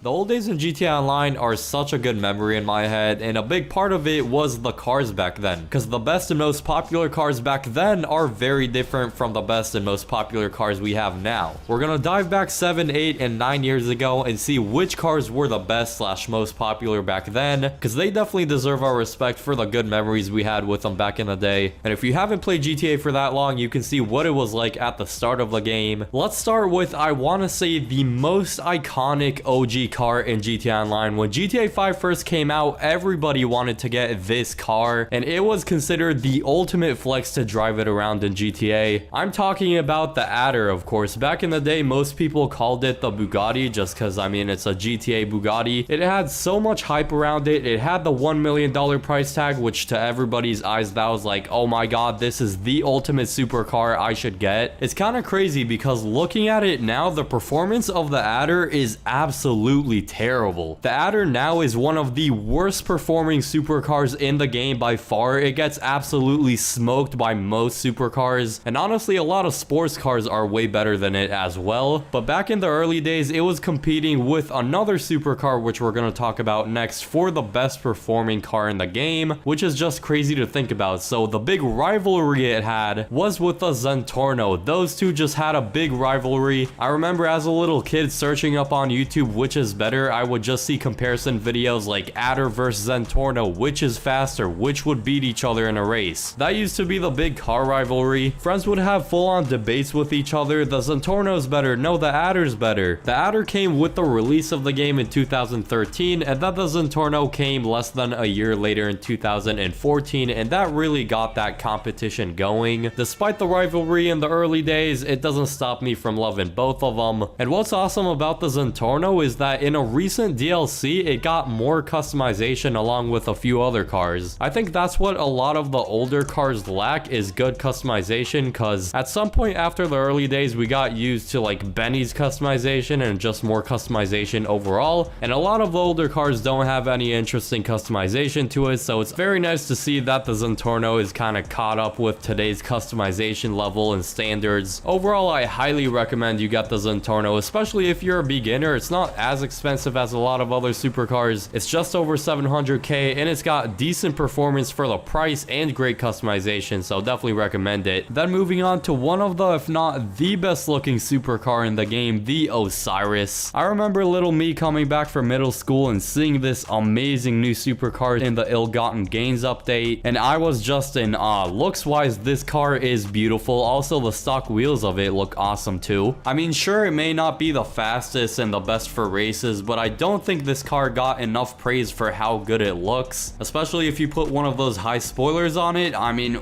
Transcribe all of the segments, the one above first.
The old days in GTA Online are such a good memory in my head, and a big part of it was the cars back then, because the best and most popular cars back then are very different from the best and most popular cars we have now. We're gonna dive back 7, 8, and 9 years ago and see which cars were the best slash most popular back then, because they definitely deserve our respect for the good memories we had with them back in the day. And if you haven't played GTA for that long, you can see what it was like at the start of the game. Let's start with, I want to say, the most iconic OG car in GTA Online. When GTA 5 first came out, everybody wanted to get this car, and it was considered the ultimate flex to drive it around in GTA. I'm talking about the Adder, of course. Back in the day, most people called it the Bugatti just because, I mean, it's a GTA Bugatti. It had so much hype around it. It had the $1 million price tag, which to everybody's eyes, that was like, oh my god, this is the ultimate supercar I should get. It's kind of crazy because looking at it now, the performance of the Adder is absolutely terrible. The Adder now is one of the worst performing supercars in the game by far. It gets absolutely smoked by most supercars, and honestly a lot of sports cars are way better than it as well. But back in the early days, it was competing with another supercar, which we're going to talk about next, for the best performing car in the game, which is just crazy to think about. So the big rivalry it had was with the Zentorno. Those two just had a big rivalry. I remember as a little kid searching up on YouTube which is better, I would just see comparison videos like Adder versus Zentorno, which is faster, which would beat each other in a race. That used to be the big car rivalry. Friends would have full-on debates with each other. The Zentorno's better, no, the Adder's better. The Adder came with the release of the game in 2013, and then the Zentorno came less than a year later in 2014, and that really got that competition going. Despite the rivalry in the early days, it doesn't stop me from loving both of them. And what's awesome about the Zentorno is that in a recent DLC, it got more customization along with a few other cars. I think that's what a lot of the older cars lack, is good customization, because at some point after the early days, we got used to like Benny's customization and just more customization overall, and a lot of the older cars don't have any interesting customization to it, so it's very nice to see that the Zentorno is kind of caught up with today's customization level and standards. Overall, I highly recommend you get the Zentorno, especially if you're a beginner. It's not as expensive as a lot of other supercars. It's just over 700k, and it's got decent performance for the price and great customization, so definitely recommend it. Then moving on to one of the, if not the best looking supercar in the game, the Osiris. I remember little me coming back from middle school and seeing this amazing new supercar in the Ill-Gotten Gains update, and I was just in awe. Looks wise, this car is beautiful. Also, the stock wheels of it look awesome too. I mean, sure, it may not be the fastest and the best for races, but I don't think this car got enough praise for how good it looks, especially if you put one of those high spoilers on it. I mean,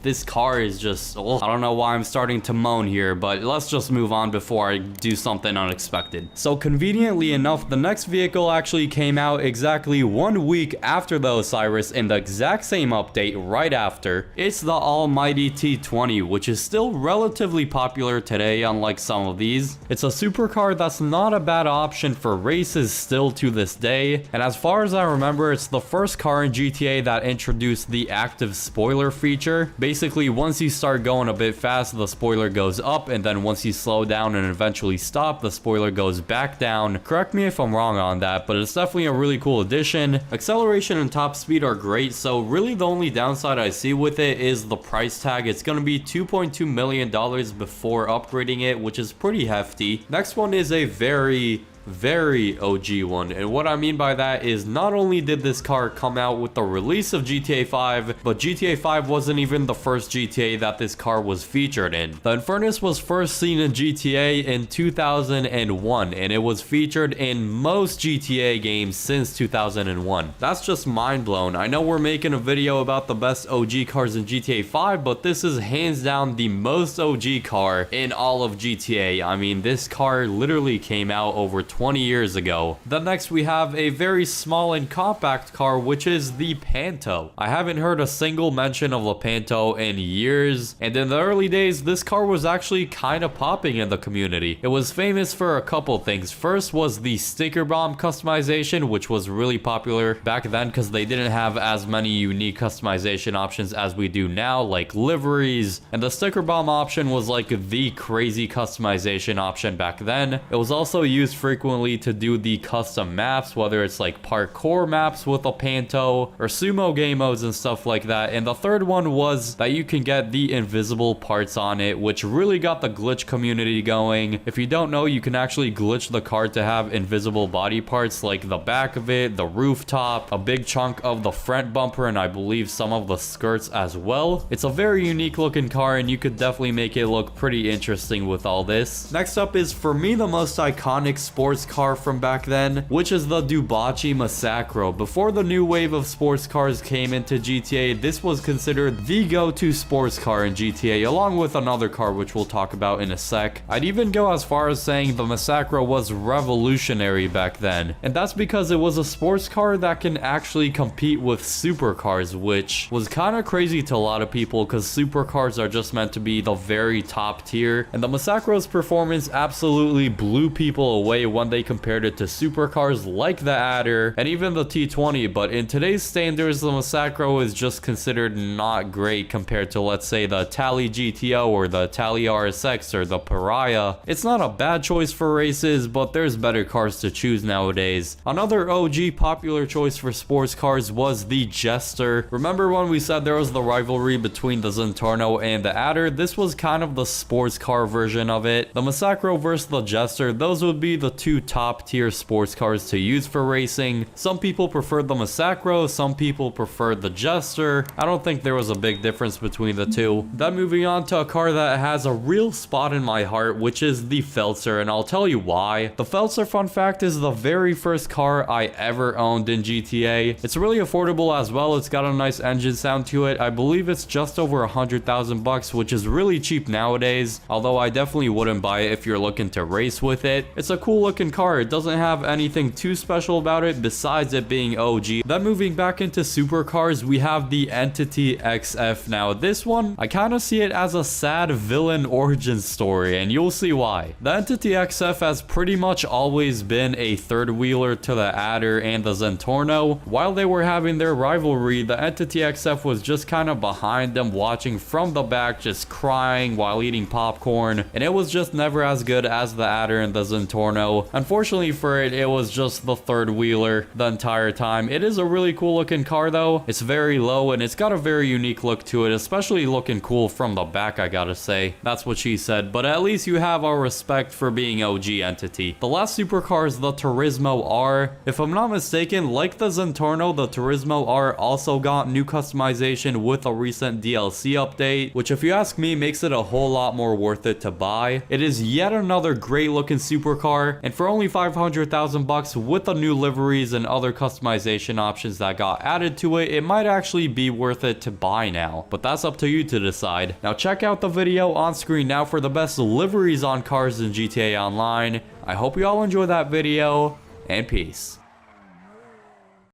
this car is just, I don't know why I'm starting to moan here, but let's just move on before I do something unexpected. So conveniently enough, the next vehicle actually came out exactly 1 week after the Osiris in the exact same update right after. It's the almighty T20, which is still relatively popular today, unlike some of these. It's a supercar that's not a bad option for races still to this day, and as far as I remember, it's the first car in GTA that introduced the active spoiler feature. Basically, once you start going a bit fast, the spoiler goes up, and then once you slow down and eventually stop, the spoiler goes back down. Correct me if I'm wrong on that, but it's definitely a really cool addition. Acceleration and top speed are great, so really the only downside I see with it is the price tag. It's going to be $2.2 million before upgrading it, which is pretty hefty. Next one is a very OG one, and what I mean by that is not only did this car come out with the release of GTA 5, but GTA 5 wasn't even the first GTA that this car was featured in. The Infernus was first seen in GTA in 2001, and it was featured in most GTA games since 2001. That's just mind blown. I know we're making a video about the best OG cars in GTA 5, but this is hands down the most OG car in all of GTA. I mean, this car literally came out over 20 years ago. Then next we have a very small and compact car, which is the Panto. I haven't heard a single mention of the Panto in years, and in the early days this car was actually kind of popping in the community. It was famous for a couple things. First was the sticker bomb customization, which was really popular back then because they didn't have as many unique customization options as we do now, like liveries, and the sticker bomb option was like the crazy customization option back then. It was also used frequently frequently to do the custom maps, whether it's like parkour maps with a Panto or sumo game modes and stuff like that. And the third one was that you can get the invisible parts on it, which really got the glitch community going. If you don't know, you can actually glitch the car to have invisible body parts like the back of it, the rooftop, a big chunk of the front bumper, and I believe some of the skirts as well. It's a very unique looking car, and you could definitely make it look pretty interesting with all this. Next up is, for me, the most iconic sports car from back then, which is the Dubachi Massacro. Before the new wave of sports cars came into GTA, this was considered the go-to sports car in GTA, along with another car which we'll talk about in a sec. I'd even go as far as saying the Massacro was revolutionary back then, and that's because it was a sports car that can actually compete with supercars, which was kind of crazy to a lot of people because supercars are just meant to be the very top tier, and the Massacro's performance absolutely blew people away when they compared it to supercars like the Adder and even the T20. But in today's standards, the Massacro is just considered not great compared to, let's say, the Tally GTO or the Tally RSX or the Pariah. It's not a bad choice for races, but there's better cars to choose nowadays. Another OG popular choice for sports cars was the Jester. Remember when we said there was the rivalry between the Zentorno and the Adder? This was kind of the sports car version of it. The Massacro versus the Jester, those would be the two top tier sports cars to use for racing. Some people preferred the Massacro, some people preferred the Jester. I don't think there was a big difference between the two. Then moving on to a car that has a real spot in my heart, which is the Feltzer, and I'll tell you why. The Feltzer, fun fact, is the very first car I ever owned in GTA. It's really affordable as well. It's got a nice engine sound to it. I believe it's just over 100,000 bucks, which is really cheap nowadays, although I definitely wouldn't buy it if you're looking to race with it. It's a cool looking car. It doesn't have anything too special about it besides it being OG. Then moving back into supercars, we have the Entity XF. Now this one, I kind of see it as a sad villain origin story, and you'll see why. The Entity XF has pretty much always been a third wheeler to the Adder and the Zentorno. While they were having their rivalry, the Entity XF was just kind of behind them, watching from the back, just crying while eating popcorn, and it was just never as good as the Adder and the Zentorno. Unfortunately for it, it was just the third wheeler the entire time. It is a really cool looking car though. It's very low and it's got a very unique look to it, especially looking cool from the back, I gotta say. That's what she said, but at least you have our respect for being OG Entity. The last supercar is the Turismo R. If I'm not mistaken, like the Zentorno, the Turismo R also got new customization with a recent DLC update, which if you ask me makes it a whole lot more worth it to buy. It is yet another great looking supercar, and for only 500,000 bucks with the new liveries and other customization options that got added to it, it might actually be worth it to buy now, but that's up to you to decide. Now check out the video on screen now for the best liveries on cars in GTA Online. I hope you all enjoy that video, and peace.